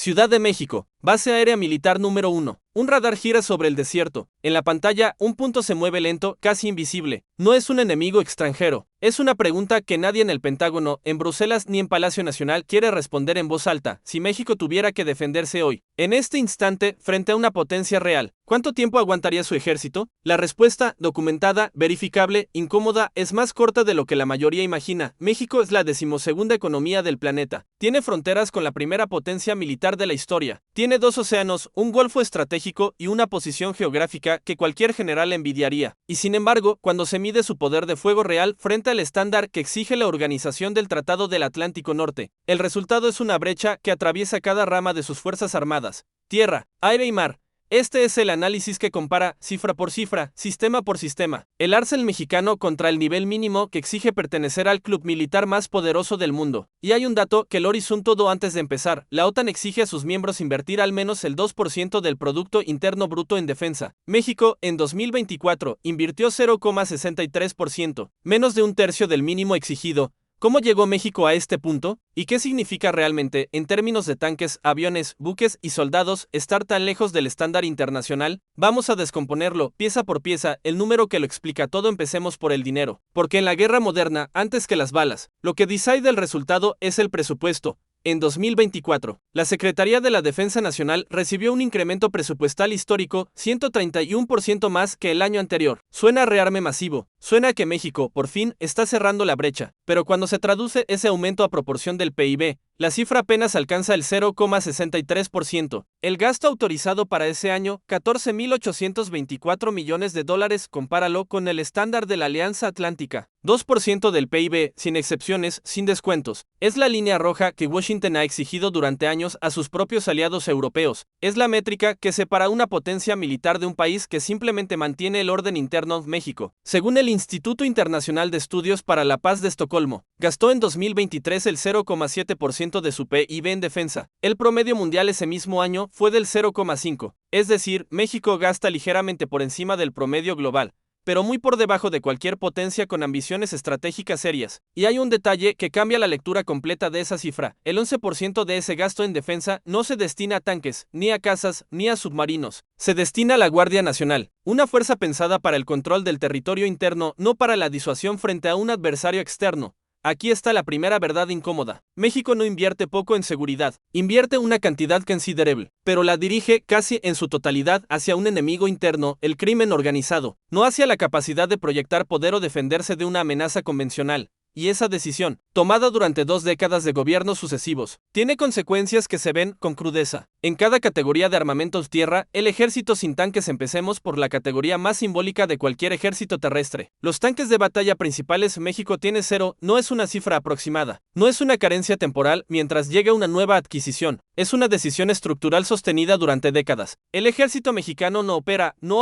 Ciudad de México, base aérea militar número 1. Un radar gira sobre el desierto. En la pantalla, un punto se mueve lento, casi invisible. No es un enemigo extranjero. Es una pregunta que nadie en el Pentágono, en Bruselas ni en Palacio Nacional quiere responder en voz alta. Si México tuviera que defenderse hoy, en este instante, frente a una potencia real, ¿cuánto tiempo aguantaría su ejército? La respuesta, documentada, verificable, incómoda, es más corta de lo que la mayoría imagina. México es la 12ª economía del planeta. Tiene fronteras con la primera potencia militar de la historia. Tiene 2 océanos, un golfo estratégico y una posición geográfica que cualquier general envidiaría. Y sin embargo, cuando se mide su poder de fuego real frente al estándar que exige la organización del Tratado del Atlántico Norte, el resultado es una brecha que atraviesa cada rama de sus fuerzas armadas, tierra, aire y mar. Este es el análisis que compara, cifra por cifra, sistema por sistema, el arsenal mexicano contra el nivel mínimo que exige pertenecer al club militar más poderoso del mundo. Y hay un dato que lo hizo todo antes de empezar. La OTAN exige a sus miembros invertir al menos el 2% del Producto Interno Bruto en defensa. México, en 2024, invirtió 0,63%, menos de un tercio del mínimo exigido. ¿Cómo llegó México a este punto? ¿Y qué significa realmente, en términos de tanques, aviones, buques y soldados, estar tan lejos del estándar internacional? Vamos a descomponerlo, pieza por pieza, el número que lo explica todo. Empecemos por el dinero. Porque en la guerra moderna, antes que las balas, lo que decide el resultado es el presupuesto. En 2024, la Secretaría de la Defensa Nacional recibió un incremento presupuestal histórico, 131% más que el año anterior. Suena a rearme masivo, suena a que México, por fin, está cerrando la brecha, pero cuando se traduce ese aumento a proporción del PIB, la cifra apenas alcanza el 0,63%. El gasto autorizado para ese año, $14.824 millones, compáralo con el estándar de la Alianza Atlántica. 2% del PIB, sin excepciones, sin descuentos. Es la línea roja que Washington ha exigido durante años a sus propios aliados europeos. Es la métrica que separa una potencia militar de un país que simplemente mantiene el orden interno. México, según el Instituto Internacional de Estudios para la Paz de Estocolmo, gastó en 2023 el 0,7% de su PIB en defensa. El promedio mundial ese mismo año fue del 0,5%. Es decir, México gasta ligeramente por encima del promedio global, pero muy por debajo de cualquier potencia con ambiciones estratégicas serias. Y hay un detalle que cambia la lectura completa de esa cifra. El 11% de ese gasto en defensa no se destina a tanques, ni a cazas, ni a submarinos. Se destina a la Guardia Nacional, una fuerza pensada para el control del territorio interno, no para la disuasión frente a un adversario externo. Aquí está la primera verdad incómoda. México no invierte poco en seguridad, invierte una cantidad considerable, pero la dirige casi en su totalidad hacia un enemigo interno, el crimen organizado, no hacia la capacidad de proyectar poder o defenderse de una amenaza convencional. Y esa decisión, tomada durante 2 décadas de gobiernos sucesivos, tiene consecuencias que se ven con crudeza. En cada categoría de armamentos tierra, el ejército sin tanques. Empecemos por la categoría más simbólica de cualquier ejército terrestre. Los tanques de batalla principales. México tiene 0, no es una cifra aproximada, no es una carencia temporal mientras llega una nueva adquisición, es una decisión estructural sostenida durante décadas. El ejército mexicano no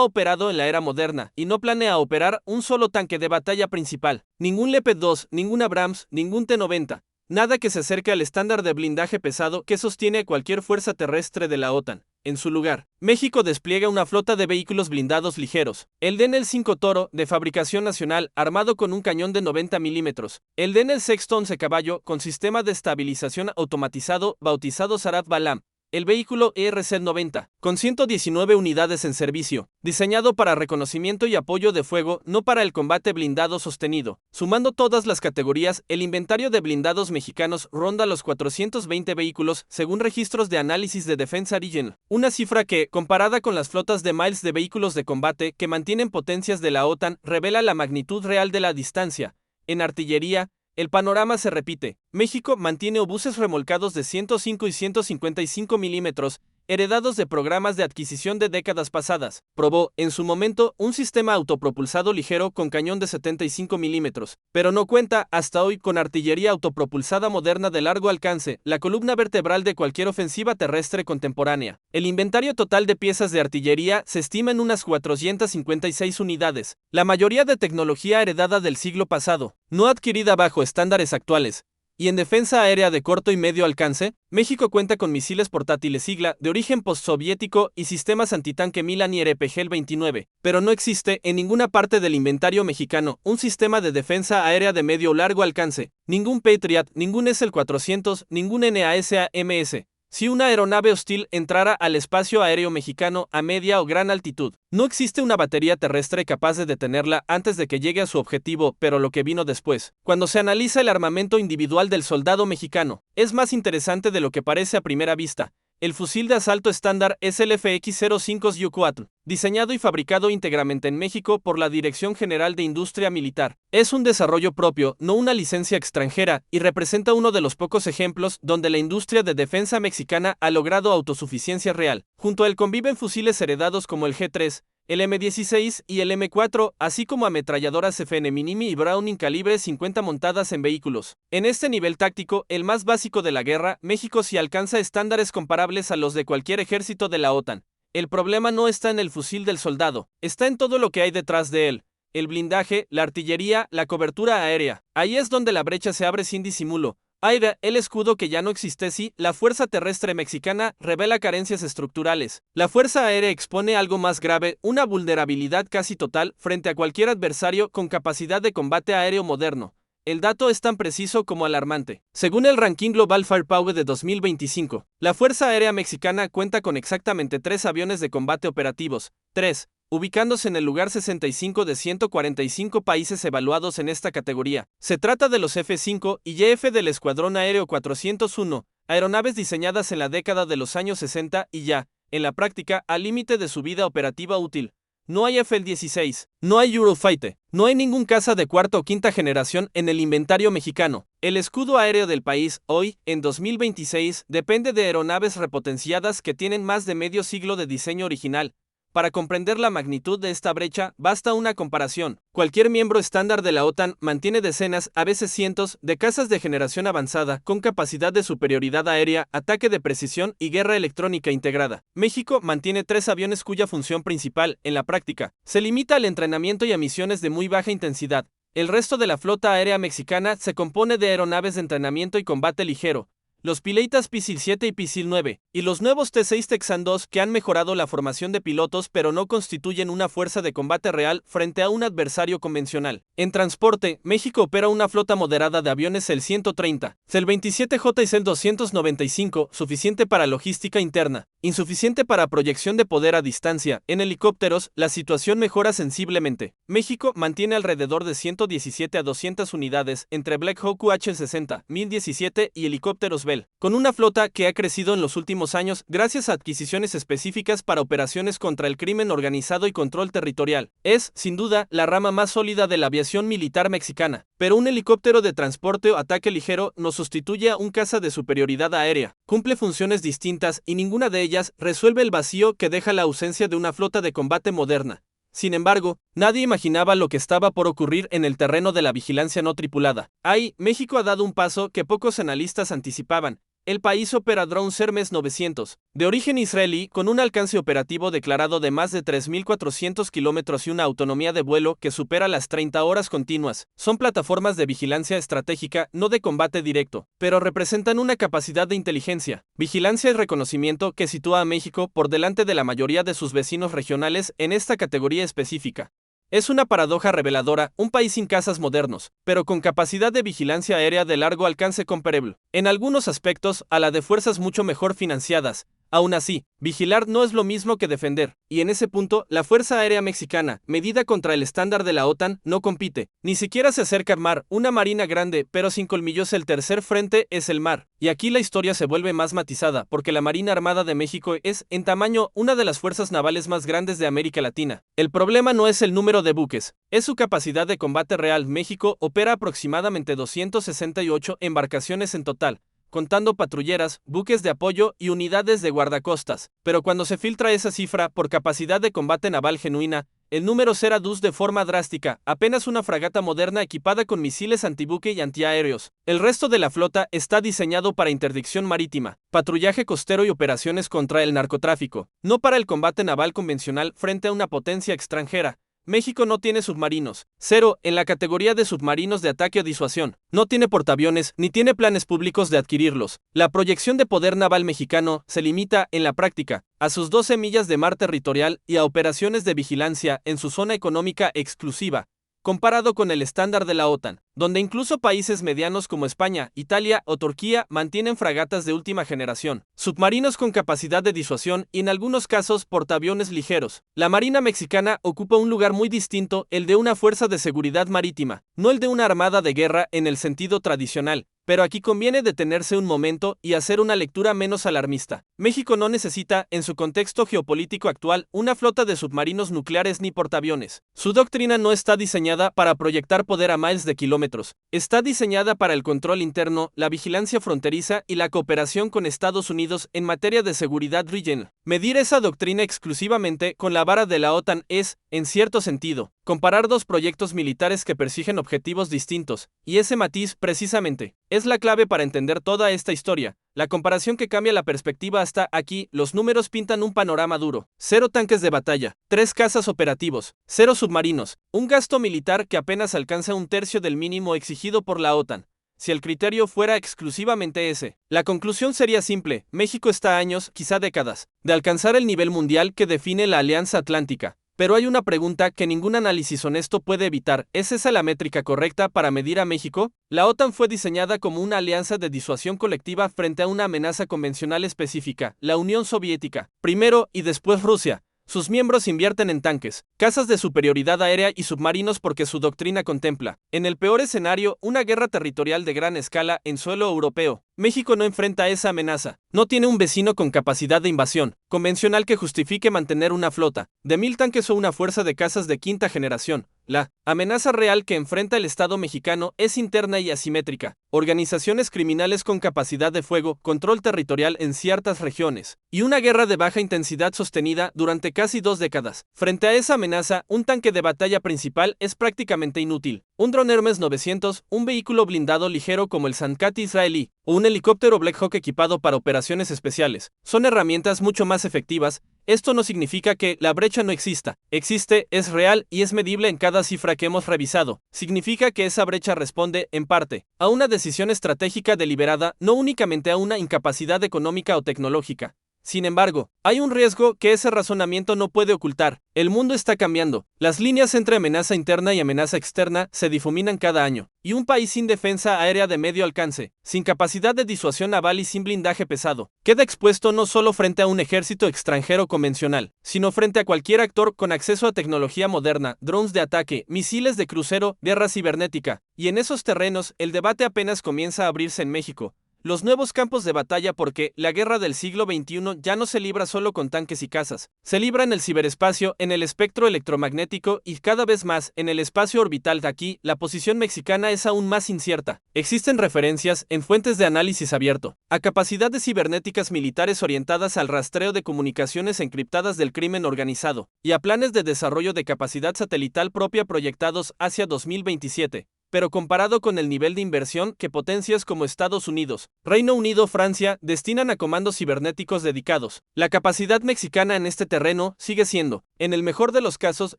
ha operado en la era moderna, y no planea operar un solo tanque de batalla principal, ningún Leopard 2, ningún Abrams, ningún T-90, nada que se acerque al estándar de blindaje pesado que sostiene cualquier fuerza terrestre de la OTAN. En su lugar, México despliega una flota de vehículos blindados ligeros. El Denel 5 Toro, de fabricación nacional, armado con un cañón de 90 milímetros. El Denel Sexto 11 Caballo, con sistema de estabilización automatizado, bautizado Sarat Balam. El vehículo ERC-90, con 119 unidades en servicio, diseñado para reconocimiento y apoyo de fuego, no para el combate blindado sostenido. Sumando todas las categorías, el inventario de blindados mexicanos ronda los 420 vehículos, según registros de análisis de Defensa Regional. Una cifra que, comparada con las flotas de miles de vehículos de combate que mantienen potencias de la OTAN, revela la magnitud real de la distancia. En artillería, el panorama se repite. México mantiene obuses remolcados de 105 y 155 milímetros, heredados de programas de adquisición de décadas pasadas. Probó, en su momento, un sistema autopropulsado ligero con cañón de 75 milímetros, pero no cuenta, hasta hoy, con artillería autopropulsada moderna de largo alcance, la columna vertebral de cualquier ofensiva terrestre contemporánea. El inventario total de piezas de artillería se estima en unas 456 unidades, la mayoría de tecnología heredada del siglo pasado, no adquirida bajo estándares actuales. Y en defensa aérea de corto y medio alcance, México cuenta con misiles portátiles Sigla de origen postsoviético y sistemas antitanque Milan y RPG-29, pero no existe en ninguna parte del inventario mexicano un sistema de defensa aérea de medio o largo alcance, ningún Patriot, ningún SL-400, ningún NASAMS. si una aeronave hostil entrara al espacio aéreo mexicano a media o gran altitud. No existe una batería terrestre capaz de detenerla antes de que llegue a su objetivo, pero lo que vino después, cuando se analiza el armamento individual del soldado mexicano, es más interesante de lo que parece a primera vista. El fusil de asalto estándar es el FX-05 Yucuatl, diseñado y fabricado íntegramente en México por la Dirección General de Industria Militar. Es un desarrollo propio, no una licencia extranjera, y representa uno de los pocos ejemplos donde la industria de defensa mexicana ha logrado autosuficiencia real. Junto a él conviven fusiles heredados como el G3, el M16 y el M4, así como ametralladoras FN Minimi y Browning calibre 50 montadas en vehículos. En este nivel táctico, el más básico de la guerra, México sí alcanza estándares comparables a los de cualquier ejército de la OTAN. El problema no está en el fusil del soldado, está en todo lo que hay detrás de él. El blindaje, la artillería, la cobertura aérea. Ahí es donde la brecha se abre sin disimulo. AIRA, el escudo que ya no existe si la Fuerza Terrestre Mexicana revela carencias estructurales. La Fuerza Aérea expone algo más grave, una vulnerabilidad casi total frente a cualquier adversario con capacidad de combate aéreo moderno. El dato es tan preciso como alarmante. Según el Ranking Global Firepower de 2025, la Fuerza Aérea Mexicana cuenta con exactamente 3 aviones de combate operativos, 3, ubicándose en el lugar 65 de 145 países evaluados en esta categoría. Se trata de los F-5 y YF del Escuadrón Aéreo 401, aeronaves diseñadas en la década de los años 60 y ya, en la práctica, al límite de su vida operativa útil. No hay F-16, no hay Eurofighter, no hay ningún caza de cuarta o quinta generación en el inventario mexicano. El escudo aéreo del país, hoy, en 2026, depende de aeronaves repotenciadas que tienen más de medio siglo de diseño original. Para comprender la magnitud de esta brecha, basta una comparación. Cualquier miembro estándar de la OTAN mantiene decenas, a veces cientos, de cazas de generación avanzada, con capacidad de superioridad aérea, ataque de precisión y guerra electrónica integrada. México mantiene 3 aviones cuya función principal, en la práctica, se limita al entrenamiento y a misiones de muy baja intensidad. El resto de la flota aérea mexicana se compone de aeronaves de entrenamiento y combate ligero, los Pileitas Pisil 7 y Pisil 9, y los nuevos T-6 Texan 2 que han mejorado la formación de pilotos pero no constituyen una fuerza de combate real frente a un adversario convencional. En transporte, México opera una flota moderada de aviones CEL 130, CEL 27J y CEL 295, suficiente para logística interna, insuficiente para proyección de poder a distancia. En helicópteros, la situación mejora sensiblemente. México mantiene alrededor de 117 a 200 unidades entre Black Hawk UH-60, 1017 y helicópteros Bell, con una flota que ha crecido en los últimos años gracias a adquisiciones específicas para operaciones contra el crimen organizado y control territorial. Es, sin duda, la rama más sólida de la aviación militar mexicana, pero un helicóptero de transporte o ataque ligero no sustituye a un caza de superioridad aérea. Cumple funciones distintas y ninguna de ellas resuelve el vacío que deja la ausencia de una flota de combate moderna. Sin embargo, nadie imaginaba lo que estaba por ocurrir en el terreno de la vigilancia no tripulada. Ahí, México ha dado un paso que pocos analistas anticipaban. El país opera drones Hermes 900, de origen israelí, con un alcance operativo declarado de más de 3.400 kilómetros y una autonomía de vuelo que supera las 30 horas continuas. Son plataformas de vigilancia estratégica, no de combate directo, pero representan una capacidad de inteligencia, vigilancia y reconocimiento que sitúa a México por delante de la mayoría de sus vecinos regionales en esta categoría específica. Es una paradoja reveladora, un país sin cazas modernos, pero con capacidad de vigilancia aérea de largo alcance comparable, en algunos aspectos, a la de fuerzas mucho mejor financiadas. Aún así, vigilar no es lo mismo que defender, y en ese punto, la Fuerza Aérea Mexicana, medida contra el estándar de la OTAN, no compite. Ni siquiera se acerca al mar, una marina grande, pero sin colmillos. El tercer frente es el mar. Y aquí la historia se vuelve más matizada, porque la Marina Armada de México es, en tamaño, una de las fuerzas navales más grandes de América Latina. El problema no es el número de buques, es su capacidad de combate real. México opera aproximadamente 268 embarcaciones en total, contando patrulleras, buques de apoyo y unidades de guardacostas, pero cuando se filtra esa cifra por capacidad de combate naval genuina, el número se reduce de forma drástica, apenas una fragata moderna equipada con misiles antibuque y antiaéreos. El resto de la flota está diseñado para interdicción marítima, patrullaje costero y operaciones contra el narcotráfico, no para el combate naval convencional frente a una potencia extranjera. México no tiene submarinos, 0 en la categoría de submarinos de ataque o disuasión, no tiene portaaviones ni tiene planes públicos de adquirirlos. La proyección de poder naval mexicano se limita, en la práctica, a sus 12 millas de mar territorial y a operaciones de vigilancia en su zona económica exclusiva. comparado con el estándar de la OTAN, donde incluso países medianos como España, Italia o Turquía mantienen fragatas de última generación, submarinos con capacidad de disuasión y en algunos casos portaaviones ligeros. La Marina mexicana ocupa un lugar muy distinto, el de una fuerza de seguridad marítima, no el de una armada de guerra en el sentido tradicional. Pero aquí conviene detenerse un momento y hacer una lectura menos alarmista. México no necesita, en su contexto geopolítico actual, una flota de submarinos nucleares ni portaaviones. Su doctrina no está diseñada para proyectar poder a miles de kilómetros. Está diseñada para el control interno, la vigilancia fronteriza y la cooperación con Estados Unidos en materia de seguridad regional. Medir esa doctrina exclusivamente con la vara de la OTAN es, en cierto sentido, comparar dos proyectos militares que persiguen objetivos distintos, y ese matiz, precisamente, es la clave para entender toda esta historia. La comparación que cambia la perspectiva hasta aquí, los números pintan un panorama duro. 0 tanques de batalla, 3 cazas operativos, 0 submarinos, un gasto militar que apenas alcanza un tercio del mínimo exigido por la OTAN. Si el criterio fuera exclusivamente ese, la conclusión sería simple: México está a años, quizá décadas, de alcanzar el nivel mundial que define la Alianza Atlántica. Pero hay una pregunta que ningún análisis honesto puede evitar: ¿es esa la métrica correcta para medir a México? La OTAN fue diseñada como una alianza de disuasión colectiva frente a una amenaza convencional específica, la Unión Soviética, primero y después Rusia. Sus miembros invierten en tanques, cazas de superioridad aérea y submarinos porque su doctrina contempla, en el peor escenario, una guerra territorial de gran escala en suelo europeo. México no enfrenta esa amenaza. No tiene un vecino con capacidad de invasión convencional que justifique mantener una flota de 1000 tanques o una fuerza de cazas de quinta generación. La amenaza real que enfrenta el Estado mexicano es interna y asimétrica. Organizaciones criminales con capacidad de fuego, control territorial en ciertas regiones, y una guerra de baja intensidad sostenida durante casi 2 décadas. Frente a esa amenaza, un tanque de batalla principal es prácticamente inútil. Un dron Hermes 900, un vehículo blindado ligero como el Sankat israelí, o un helicóptero Black Hawk equipado para operaciones especiales, son herramientas mucho más efectivas. Esto no significa que la brecha no exista. Existe, es real y es medible en cada cifra que hemos revisado. Significa que esa brecha responde, en parte, a una decisión estratégica deliberada, no únicamente a una incapacidad económica o tecnológica. Sin embargo, hay un riesgo que ese razonamiento no puede ocultar. El mundo está cambiando. Las líneas entre amenaza interna y amenaza externa se difuminan cada año. Y un país sin defensa aérea de medio alcance, sin capacidad de disuasión naval y sin blindaje pesado, queda expuesto no solo frente a un ejército extranjero convencional, sino frente a cualquier actor con acceso a tecnología moderna, drones de ataque, misiles de crucero, guerra cibernética. Y en esos terrenos, el debate apenas comienza a abrirse en México. Los nuevos campos de batalla, porque la guerra del siglo XXI ya no se libra solo con tanques y cazas, se libra en el ciberespacio, en el espectro electromagnético y cada vez más en el espacio orbital. De aquí, la posición mexicana es aún más incierta. Existen referencias, en fuentes de análisis abierto, a capacidades cibernéticas militares orientadas al rastreo de comunicaciones encriptadas del crimen organizado, y a planes de desarrollo de capacidad satelital propia proyectados hacia 2027. Pero comparado con el nivel de inversión que potencias como Estados Unidos, Reino Unido, Francia, destinan a comandos cibernéticos dedicados, la capacidad mexicana en este terreno sigue siendo, en el mejor de los casos,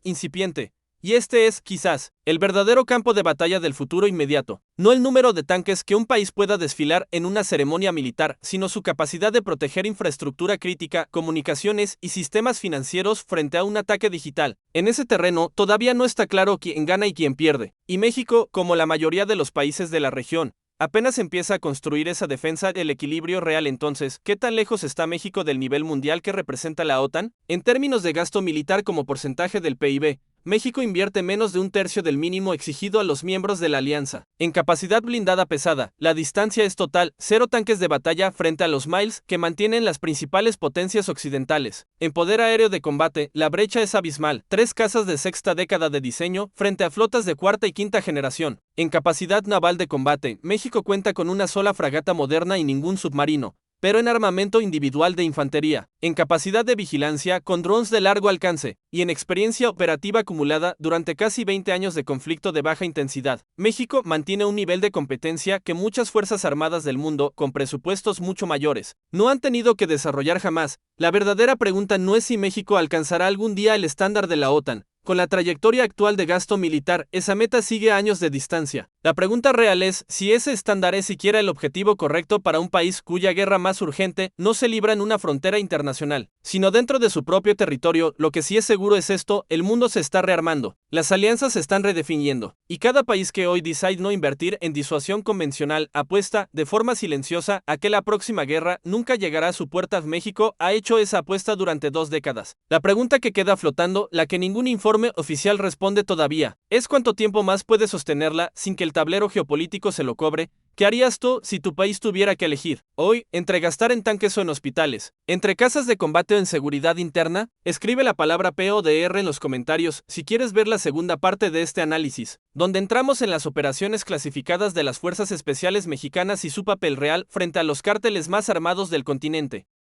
incipiente. Y este es, quizás, el verdadero campo de batalla del futuro inmediato. No el número de tanques que un país pueda desfilar en una ceremonia militar, sino su capacidad de proteger infraestructura crítica, comunicaciones y sistemas financieros frente a un ataque digital. En ese terreno todavía no está claro quién gana y quién pierde. Y México, como la mayoría de los países de la región, apenas empieza a construir esa defensa del equilibrio real. Entonces, ¿qué tan lejos está México del nivel mundial que representa la OTAN? En términos de gasto militar como porcentaje del PIB, México invierte menos de un tercio del mínimo exigido a los miembros de la alianza. En capacidad blindada pesada, la distancia es total: 0 tanques de batalla frente a los miles que mantienen las principales potencias occidentales. En poder aéreo de combate, la brecha es abismal: 3 cazas de sexta década de diseño frente a flotas de cuarta y quinta generación. En capacidad naval de combate, México cuenta con una sola fragata moderna y ningún submarino, pero en armamento individual de infantería, en capacidad de vigilancia con drones de largo alcance, y en experiencia operativa acumulada durante casi 20 años de conflicto de baja intensidad, México mantiene un nivel de competencia que muchas fuerzas armadas del mundo, con presupuestos mucho mayores, no han tenido que desarrollar jamás. La verdadera pregunta no es si México alcanzará algún día el estándar de la OTAN. Con la trayectoria actual de gasto militar, esa meta sigue a años de distancia. La pregunta real es si ese estándar es siquiera el objetivo correcto para un país cuya guerra más urgente no se libra en una frontera internacional, sino dentro de su propio territorio. Lo que sí es seguro es esto: el mundo se está rearmando, las alianzas se están redefiniendo, y cada país que hoy decide no invertir en disuasión convencional apuesta, de forma silenciosa, a que la próxima guerra nunca llegará a su puerta. México ha hecho esa apuesta durante 2 décadas. La pregunta que queda flotando, la que ningún informe oficial responde todavía, es cuánto tiempo más puede sostenerla sin que el tablero geopolítico se lo cobre. ¿Qué harías tú si tu país tuviera que elegir hoy entre gastar en tanques o en hospitales, entre casas de combate o en seguridad interna? Escribe la palabra PODR en los comentarios si quieres ver la segunda parte de este análisis, donde entramos en las operaciones clasificadas de las Fuerzas Especiales Mexicanas y su papel real frente a los cárteles más armados del continente.